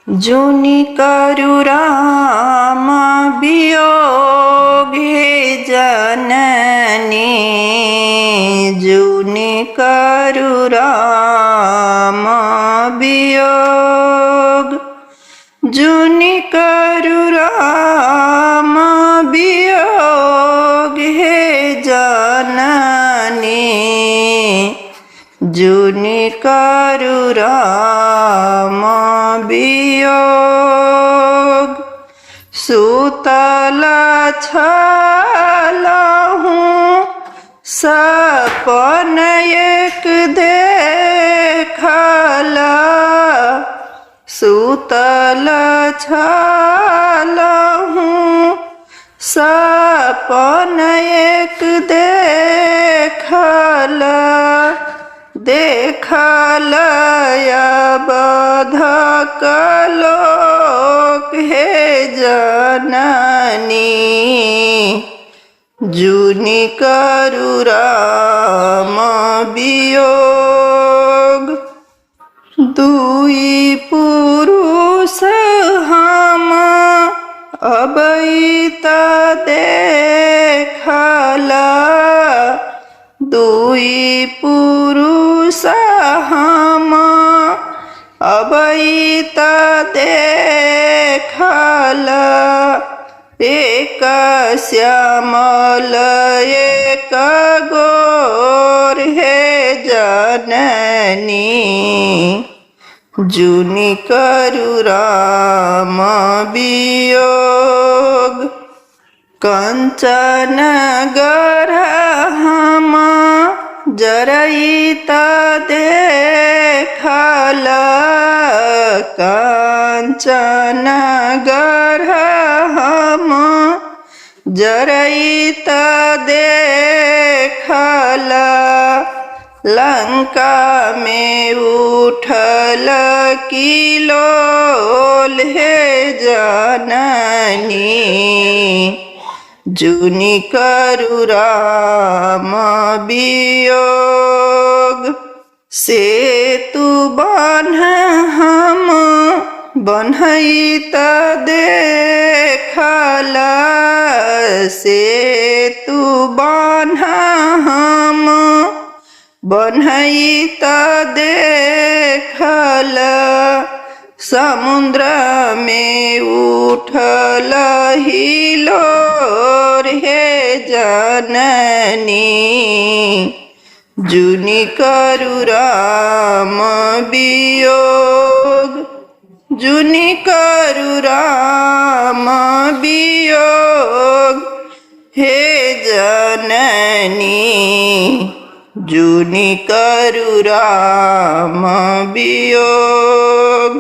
जुनि करु राम वियोगे जननी, जुनि करु राम वियोग, जुनि करु राम वियोग हे जननी, जुनि करु राम वियोग। सुतल छलहूँ सपन एक देखला, सुतल छलहूँ सपन एक देखला, देखल बधक लोक हे जननी, जुनि करु राम वियोग। दुई पुरुष हम अबैत देखला, दुई पुरुष हम अबैत देखला, एक श्यामल एक गोर हे जननी, जुनि करु राम वियोग। कंचन गरहम जरैत देखला, कंचन गरहम जरैत देखला, लंका में उठल किलोल हे जननी, जुनि करु राम वियोग। सेतु बन्ह हम बन्हैत देखला, सेतु बन्ह हम बन्हैत देखला, समुद्र में उठल हिलोर हे जननी, जुनि करु राम वियोग, जुनि करु राम वियोग हे जननी, जुनि करु राम वियोग।